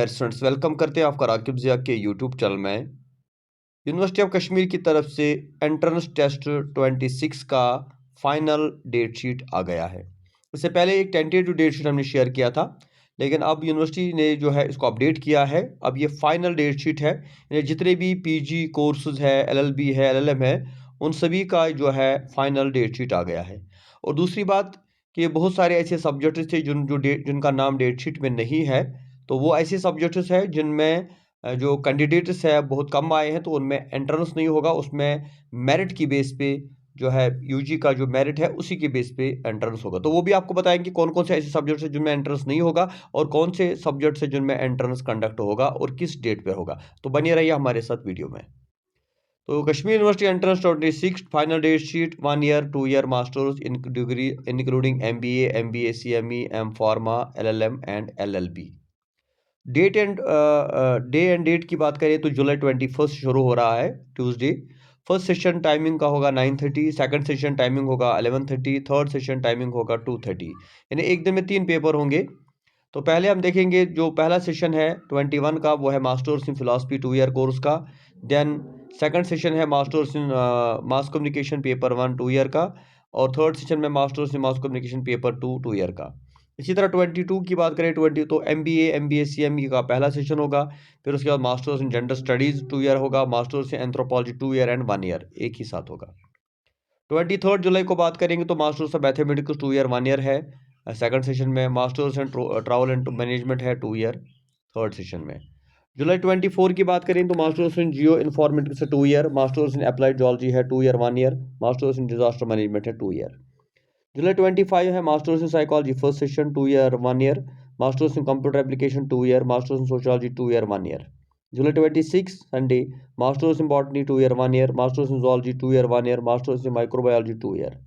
Dear students, welcome करते हैं आपका राकिब ज़िया के यूट्यूब चैनल में। यूनिवर्सिटी ऑफ कश्मीर की तरफ से एंट्रेंस टेस्ट 26 का फाइनल डेट शीट आ गया है। इससे पहले एक टेंटेटिव डेट शीट हमने शेयर किया था, लेकिन अब यूनिवर्सिटी ने जो है इसको अपडेट किया है। अब ये फाइनल डेट शीट है, यानी जितने भी पीजी कोर्सेज है, एलएलबी है, एलएलएम है, उन सभी का जो है फाइनल डेट शीट आ गया है। और दूसरी बात कि बहुत सारे ऐसे सब्जेक्ट्स थे जिनका नाम डेट शीट में नहीं है, तो वो ऐसे सब्जेक्ट्स हैं जिनमें जो कैंडिडेट्स है बहुत कम आए हैं, तो उनमें एंट्रेंस नहीं होगा। उसमें मेरिट की बेस पे जो है यूजी का जो मेरिट है उसी के बेस पे एंट्रेंस होगा। तो वो भी आपको बताएंगे कौन कौन से ऐसे सब्जेक्ट्स हैं जिनमें एंट्रेंस नहीं होगा और कौन से सब्जेक्ट्स हैं जिनमें एंट्रेंस कंडक्ट होगा और किस डेट पे होगा। तो बने रहिए हमारे साथ वीडियो में। तो Kashmir university entrance 26 final date sheet 1 year 2 year masters in degree including MBA, MBA, CME, M pharma, LLM and LLB. Day and date की बात करें तो जुलाई 21 शुरू हो रहा है, ट्यूसडे। फर्स्ट सेशन टाइमिंग का होगा 9:30, सेकंड सेशन टाइमिंग होगा 11:30, थर्ड सेशन टाइमिंग होगा 2:30, यानी एक दिन में 3 पेपर होंगे। तो पहले हम देखेंगे जो पहला सेशन है 21 का, वो है masters in philosophy 2 year course का। देन सेकंड सेशन है masters in mass communication paper 1 2 year का, और थर्ड सेशन में masters in mass communication paper 2 2 year का। इसी तरह 22 की बात करें, 20 तो एमबीए सीएमई का पहला सेशन होगा। फिर उसके बाद masters in gender studies 2 year होगा, masters in anthropology 2 year and 1 year एक ही साथ होगा। 23 जुलाई को बात करेंगे तो masters of mathematics 2 year 1 year है सेकंड सेशन में। Masters in travel and management है 2 ईयर थर्ड सेशन में। जुलाई 24 की बात करें तो masters in geo informatics 2 year, masters in applied geology है 2 year 1 year, masters in disaster management है 2 ईयर। जुलाई 25 है masters in psychology first session 2 year 1 year, masters in computer application 2 year, masters in sociology 2 year 1 year. July 26 Sunday, masters in botany 2 year 1 year, masters in zoology 2 year 1 year, masters in microbiology 2 year.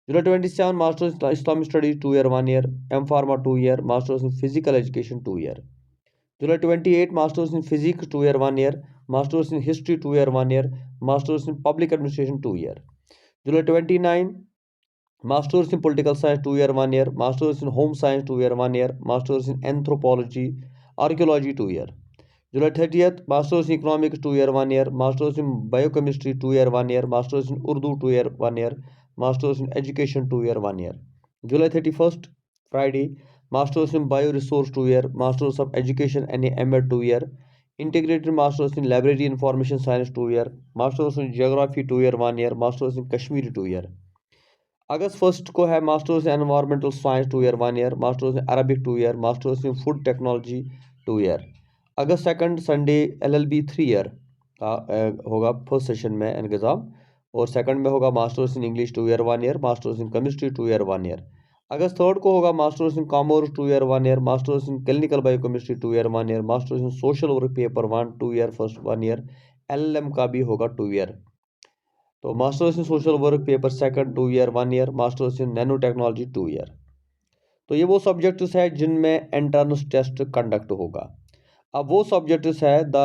जुलाई 27 masters in Islamic studies 2 year 1 year, M pharma 2 year, masters in physical education 2 year. जुलाई 28 masters in physics 2 year 1 year, masters in history 2 year 1 year, masters in public administration 2 year. जुलाई 29 masters in political science 2 year 1 year, masters in home science 2 year 1 year, masters in anthropology archaeology 2 year. July 30 masters in economics 2 year 1 year, masters in biochemistry 2 year 1 year, masters in Urdu 2 year 1 year, masters in education 2 year 1 year. जुलाई 31 Friday, masters in bio resource 2 year, masters of education an M Ed 2 year, integrated masters in library information science 2 year, masters in geography 2 year 1 year, masters in Kashmiri 2 year. अगस्त 1 को है masters in environmental science 2 year 1 year, masters in Arabic 2 year, masters in food technology 2 year. अगस्त 2 Sunday LLB 3 year का होगा first session में exam, और second में होगा masters in English 2 year 1 year, masters in chemistry 2 year 1 year. अगस्त 3 को होगा masters in commerce 2 year 1 year, masters in clinical biochemistry 2 year 1 year, masters in social work paper 1 2 year first 1 year, LLM का भी होगा 2 year. तो masters in social work paper second 2 year 1 year, masters in nano technology 2 year. तो ये वो subjects है जिनमें entrance test conduct होगा। अब वो सब्जेक्ट्स है the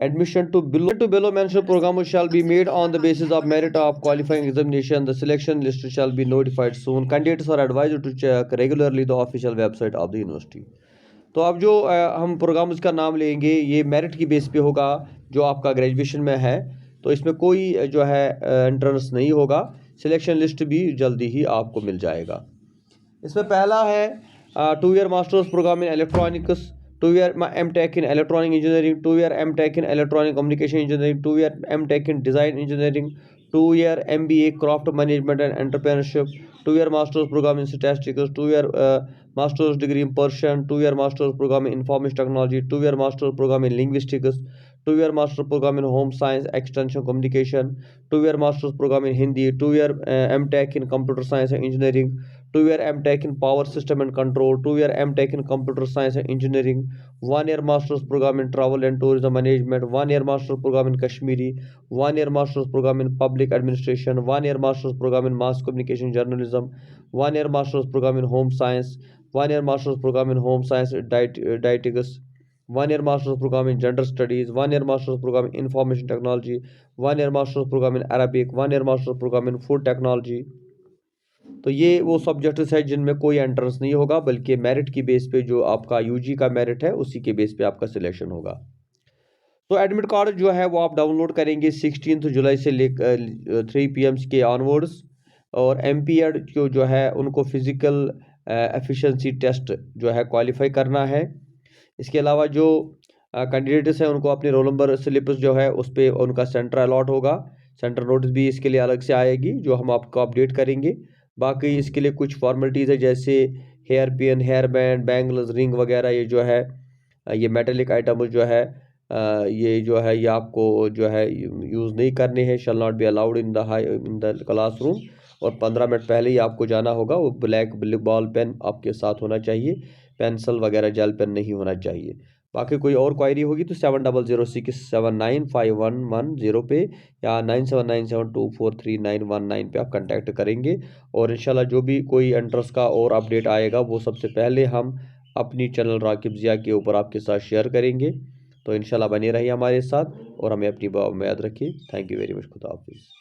admission to below mentioned program shall be made on the basis of merit of qualifying examination. The selection list shall be notified soon. Candidates are advised to check regularly the official website of the university. तो अब जो हम programme का नाम लेंगे ये merit की base पे होगा जो आपका ग्रेजुएशन में है, तो इसमें कोई जो है एंट्रेंस नहीं होगा। सिलेक्शन लिस्ट भी जल्दी ही आपको मिल जाएगा। इसमें पहला है 2 year masters program in electronics, 2 year M.Tech in electronic engineering, 2 year M.Tech in electronic communication engineering, 2 year M.Tech in design engineering, 2 year MBA craft management and entrepreneurship, 2 year master's program in statistics, 2 year master's degree in Persian, 2 year master's program in information technology, 2 year master's program in linguistics, 2 year master's program in home science extension communication, 2 year master's program in Hindi, 2 year M.Tech in computer science and engineering, 2 year M.Tech in power system and control, 2 year M.Tech in computer science and engineering, 1 year master's program in travel and tourism management, 1 year master's program in Kashmiri, 1 year master's program in public administration, 1 year master's program in mass communication journalism, 1 year master's program in home science, 1 year master's program in home science dietetics, 1 year master's program in gender studies, 1 year master's program in information technology, 1 year master's program in Arabic, 1 year master's program in food technology, तो ये वो subjects है जिनमें कोई entrance नहीं होगा, बल्कि merit की बेस पे जो आपका यूजी का मेरिट है उसी के बेस पे आपका सिलेक्शन होगा। तो एडमिट कार्ड जो है वो आप डाउनलोड करेंगे 16 जुलाई से लेकर 3 PM के ऑनवर्ड्स। और एमपीएड जो है उनको फिजिकल एफिशिएंसी टेस्ट जो है क्वालिफाई करना है। इसके अलावा जो कैंडिडेट्स हैं उनको अपने रोल नंबर स्लिप्स जो है उस पर उनका सेंटर अलॉट होगा। सेंटर नोटिस भी इसके लिए अलग से आएगी जो हम आपको अपडेट करेंगे। बाकी इसके लिए कुछ फॉर्मेलिटीज़ है, जैसे hair pin, hair band, bangles, ring वगैरह, ये जो है ये मेटेलिक आइटम जो है ये जो है ये आपको जो है यूज़ नहीं करने हैं, shall not be allowed in the classroom. और 15 मिनट पहले ही आपको जाना होगा। वो ब्लैक बॉल पेन आपके साथ होना चाहिए, पेंसिल वगैरह जेल पेन नहीं होना चाहिए। बाकी कोई और क्वायरी होगी तो 7006795111 पे या 9797243919 पे आप कांटेक्ट करेंगे। और इंशाल्लाह जो भी कोई एंट्रेंस का और अपडेट आएगा वो सबसे पहले हम अपनी चैनल राकिब ज़िया के ऊपर आपके साथ शेयर करेंगे। तो इंशाल्लाह बने रहिए हमारे साथ और हमें अपनी बात में याद रखिए। Thank you very much. खुदा हाफिज़।